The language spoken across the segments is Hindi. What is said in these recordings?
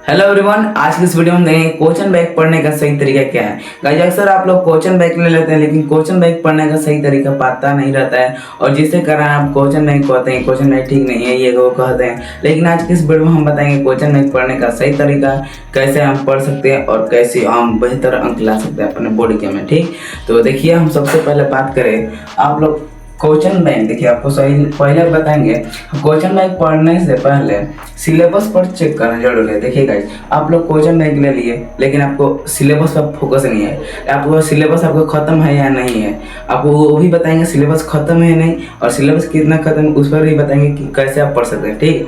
हेलो एवरीवन, आज की इस वीडियो में देखेंगे क्वेश्चन बैंक पढ़ने का सही तरीका क्या है। गाइस अक्सर आप लोग क्वेश्चन बैंक ले लेते हैं लेकिन क्वेश्चन बैंक पढ़ने का सही तरीका पता नहीं रहता है और जिससे कारण आप क्वेश्चन बैंक कहते हैं क्वेश्चन बैंक ठीक नहीं है ये वो कहते हैं। लेकिन आज की इस वीडियो में हम बताएंगे क्वेश्चन बैंक पढ़ने का सही तरीका, कैसे हम पढ़ सकते हैं और कैसे हम बेहतर अंक ला सकते हैं अपने बोर्ड के में। ठीक, तो देखिए हम सबसे पहले बात करें आप लोग क्वेश्चन बैंक। देखिए आपको सही पहले बताएंगे क्वेश्चन बैंक पढ़ने से पहले सिलेबस पर चेक करना जरूरी है। देखिए गाइस, आप लोग क्वेश्चन बैंक ले लिए लेकिन आपको सिलेबस पर फोकस नहीं है, आपको सिलेबस आपको खत्म है या नहीं है, आपको वो भी बताएंगे सिलेबस खत्म है नहीं और सिलेबस कितना खत्म है उस पर भी बताएंगे कि कैसे आप पढ़ सकते हैं। ठीक,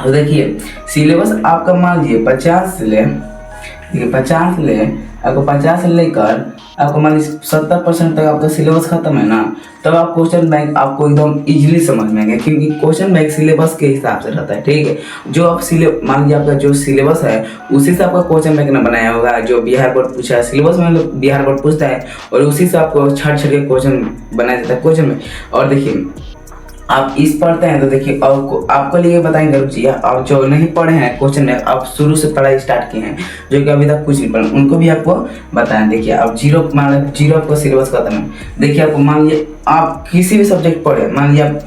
तो देखिए सिलेबस आपका मान लीजिए 50 से ले, देखिए 50 ले, आपको 50 से लेकर आपको मान लीजिए 70% तक आपका सिलेबस खत्म है ना, तब आप क्वेश्चन बैंक आपको एकदम इजीली समझ में आएगा क्योंकि क्वेश्चन बैंक सिलेबस के हिसाब से रहता है। ठीक है, जो आप मान लीजिए आपका जो सिलेबस है उसी से आपका क्वेश्चन बैंक ने बनाया होगा। जो बिहार बोर्ड पूछा है सिलेबस में बिहार बोर्ड पूछता है और उसी से आपको छट छट के क्वेश्चन बनाया जाता है क्वेश्चन में। और देखिए आप इस पढ़ते हैं तो देखिए आपको लिए बताएंगे रुचिए, आप जो नहीं पढ़े हैं क्वेश्चन में, आप शुरू से पढ़ाई स्टार्ट किए हैं जो कि अभी तक कुछ नहीं पढ़े उनको भी आपको बताएं। देखिए आप जीरो आपको सिलेबस खत्म है। देखिए आपको मान लीजिए आप किसी भी सब्जेक्ट पढ़े, मान लीजिए आप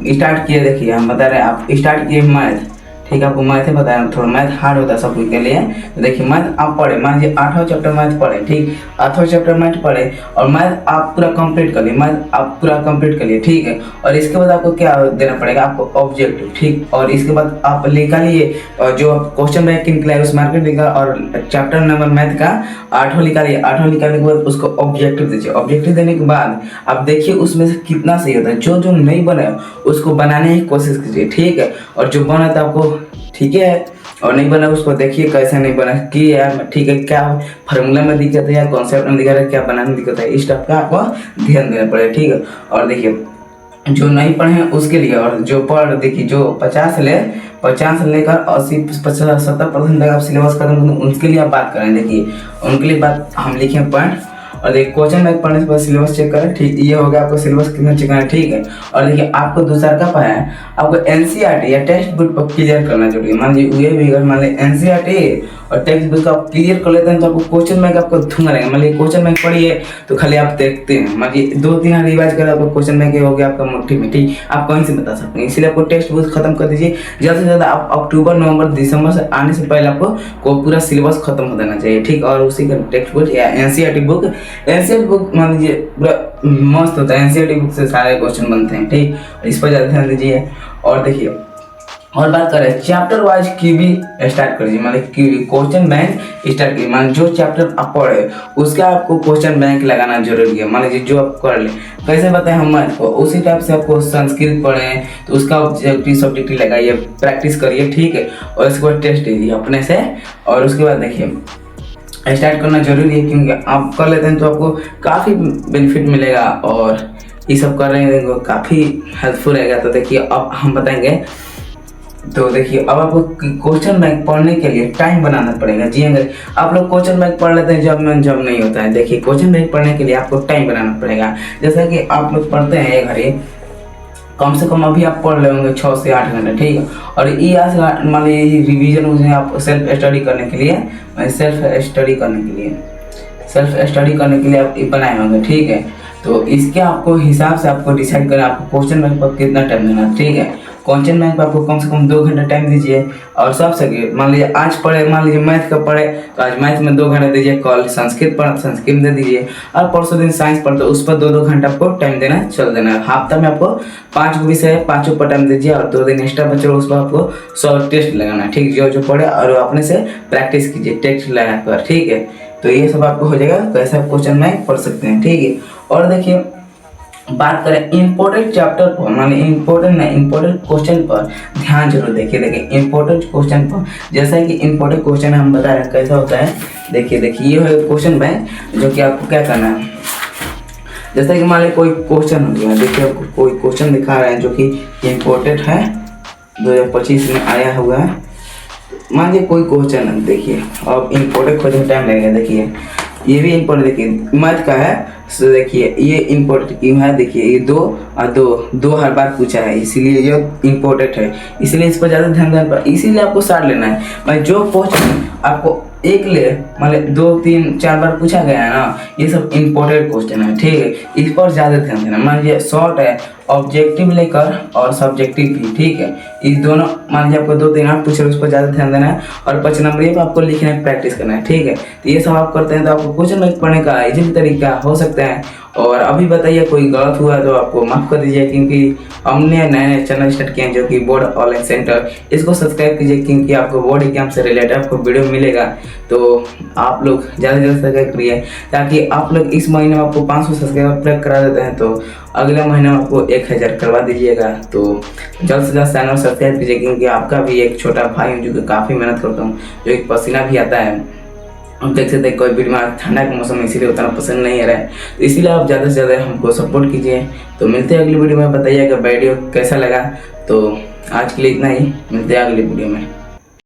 स्टार्ट किए, देखिए हम बता रहे हैं आप स्टार्ट किए मैथ। ठीक है, आपको मैथ ही बताया, थोड़ा मैथ हार्ड होता है सब कुछ के लिए। तो देखिए मैथ आप पढ़े, मान लीजिए 8वां चैप्टर मैथ पढ़े, ठीक 8वां चैप्टर मैथ पढ़े और मैथ आप पूरा कंप्लीट कर लिए, मैथ आप पूरा कंप्लीट कर लिए। ठीक है, और इसके बाद आपको क्या देना पड़ेगा, आपको ऑब्जेक्टिव। ठीक, और इसके बाद आप निकालिए जो क्वेश्चन बैंक निकला है उस मार्केट निकाल और चैप्टर नंबर मैथ का 8वां निकालिए। 8वां निकालने के बाद उसको ऑब्जेक्टिव दीजिए। ऑब्जेक्टिव देने के बाद आप देखिए उसमें से कितना सही होता है। जो जो नहीं बना उसको बनाने की कोशिश कीजिए। ठीक है, और जो बना था आपको ठीक है और नहीं बना उसको देखिए कैसे नहीं बना कि यार ठीक है क्या फार्मूला में दिक्कत है या कॉन्सेप्ट में दिक्कत है, क्या बनाने में दिक्कत है, इस टाइप का आपको ध्यान देना पड़ेगा। ठीक है, और देखिए जो नहीं पढ़े हैं उसके लिए और जो पढ़, देखिए जो 50 से लेकर 80-70% तक आप सिलेबस खत्म उनके लिए आप बात करें। देखिए उनके लिए बात हम लिखे पॉइंट और देखिए क्वेश्चन बैंक पढ़ने के बाद सिलेबस चेक करें। ठीक, ये हो गया आपको सिलेबस कितना चेक करना है। ठीक है, और देखिए आपको दूसरा का पाया है आपको एनसीईआरटी या टेक्स्ट बुक पर क्लियर करना जरूरी है। मान लीजिए ये भी अगर मान लीजिए एनसीईआरटी और टेक्स्ट बुक आप क्लियर कर लेते हैं तो आपको क्वेश्चन बैंक आपको धुंगा रहेगा। मान लीजिए क्वेश्चन बैंक पढ़िए तो खाली आप देखते हैं, मान लीजिए 2-3 रिवाइज कर आपको क्वेश्चन बैंक हो गया आपका मुट्ठी में। ठीक, आप कहीं से बता सकते हैं, इसलिए आपको टेक्स्ट बुक खत्म कर दीजिए ज़्यादा से ज़्यादा। आप अक्टूबर नवंबर दिसंबर से आने से पहले आपको पूरा सिलेबस खत्म हो जाना चाहिए। ठीक, और उसी का टेक्स्ट बुक या एनसीईआरटी बुक मान लीजिए पूरा मस्त होता है। एनसीईआरटी बुक से सारे क्वेश्चन बनते हैं। ठीक, इस पर ज़्यादा ध्यान दीजिए। और देखिए और बात करें चैप्टर वाइज की भी स्टार्ट कर दीजिए, मतलब क्वेश्चन बैंक स्टार्ट कीजिए। मान जो चैप्टर आप पढ़े उसका आपको क्वेश्चन बैंक लगाना जरूरी है। मान लीजिए जो आप कर ले कैसे बताएं हम मैथ को, उसी टाइप से आपको संस्कृत पढ़े तो उसका सब्जेक्ट लगाइए, प्रैक्टिस करिए। ठीक है, और इसके बाद टेस्ट दीजिए अपने से और उसके बाद देखिए स्टार्ट करना जरूरी है क्योंकि आप कर लेते हैं तो आपको काफ़ी बेनिफिट मिलेगा और ये सब कर रहे हैं काफ़ी हेल्पफुल रहेगा। तो देखिए अब हम बताएंगे, तो देखिए अब आपको क्वेश्चन बैंक पढ़ने के लिए टाइम बनाना पड़ेगा। जी अगर आप लोग क्वेश्चन बैंक पढ़ लेते हैं जब नहीं होता है, देखिए क्वेश्चन बैंक पढ़ने के लिए आपको टाइम बनाना पड़ेगा। जैसा कि आप लोग पढ़ते हैं एक घड़ी कम से कम अभी आप पढ़ रहे होंगे 6 से 8 घंटे। ठीक है, और ये आज मान लीजिए रिविजन मुझे आप सेल्फ स्टडी करने के लिए आप बनाए होंगे। ठीक है, तो इसके आपको हिसाब से आपको डिसाइड करना आपको क्वेश्चन बैंक पर कितना टाइम देना है। ठीक है, क्वेश्चन बैंक पर आपको कम से कम 2 घंटे टाइम दीजिए और सबसे मान लीजिए आज पढ़े, मान लीजिए मैथ का पढ़े तो आज मैथ में 2 घंटे दीजिए, कल संस्कृत पढ़ संस्कृत में दे दीजिए और परसों दिन साइंस पढ़ते उस पर 2-2 घंटा आपको टाइम देना चल देना है। हफ्ता में आपको 5 विषय 5 पर टाइम दीजिए और 2 दिन एक्स्ट्रा बचे उस पर आपको 100 टेस्ट लगाना है। ठीक, जो पढ़े और अपने से प्रैक्टिस कीजिए टेस्ट लगा कर। ठीक है, तो ये सब आपको हो जाएगा कैसे आप क्वेश्चन बैंक पढ़ सकते हैं। ठीक है, और देखिए बात करें इम्पोर्टेंट चैप्टर पर, माने इम्पोर्टेंट क्वेश्चन पर ध्यान जरूर देखिए इम्पोर्टेंट क्वेश्चन पर, जैसा कि इम्पोर्टेंट क्वेश्चन हम बता रहे हैं कैसा होता है। देखिए ये है क्वेश्चन बैंक जो कि आपको क्या करना है। जैसा कि मान लीजिए कोई क्वेश्चन हो गया, देखिए आपको कोई क्वेश्चन दिखा रहे हैं जो कि इम्पोर्टेंट है 2025 में आया हुआ है। मान लीजिए कोई क्वेश्चन है, देखिए अब इम्पोर्टेंट क्वेश्चन टाइम लगेगा। देखिए ये भी इम्पोर्टेंट देखिए मैथ का है। सो देखिए ये इम्पोर्टेंट है, देखिए ये 2 और 2 हर बार पूछा है, इसीलिए ये इम्पोर्टेंट है, इसीलिए इस पर ज़्यादा ध्यान देना पड़ा, इसीलिए आपको 60 लेना है। मैं जो क्वेश्चन आपको एक ले मतलब 2 3 4 बार पूछा गया है ना, ये सब इम्पोर्टेंट क्वेश्चन है, ठीक है, इस पर ज़्यादा ध्यान देना। मान लीजिए शॉर्ट है, ऑब्जेक्टिव लेकर और सब्जेक्टिव भी, ठीक है, इस दोनों मान लीजिए आपको 2 3 8 पूछ रहे उस पर ज़्यादा ध्यान देना है और 5 नंबर ये आपको लिखने की प्रैक्टिस करना है, ठीक है। तो ये सब आप करते हैं तो आपको क्वेश्चन बैंक पढ़ने का इजी तरीका हो सकता है। और अभी बताइए कोई गलत हुआ तो आपको माफ़ कर दीजिए, क्योंकि हमने नए नए चैनल स्टार्ट किए हैं जो कि बोर्ड ऑनलाइन सेंटर, इसको सब्सक्राइब कीजिए क्योंकि आपको बोर्ड एग्जाम से रिलेटेड आपको वीडियो मिलेगा। तो आप लोग ज़्यादा से ज़्यादा सब्सक्राइब करिए ताकि आप लोग इस महीने में आपको 500 सब्सक्राइबर करा देते हैं तो अगले महीने में आपको 1000 करवा दीजिएगा। तो जल्द से जल्द चैनल सब्सक्राइब कीजिए क्योंकि आपका भी एक छोटा भाई हूँ जो कि काफ़ी मेहनत करता हूँ, जो एक पसीना भी आता है। हम देख सकते हैं कोई वीडियो में ठंडा का मौसम इसीलिए उतना पसंद नहीं आ रहा है, तो इसीलिए आप ज़्यादा से ज़्यादा हमको सपोर्ट कीजिए। तो मिलते हैं अगली वीडियो में, बताइएगा वीडियो कैसा लगा। तो आज के लिए इतना ही, मिलते हैं अगली वीडियो में।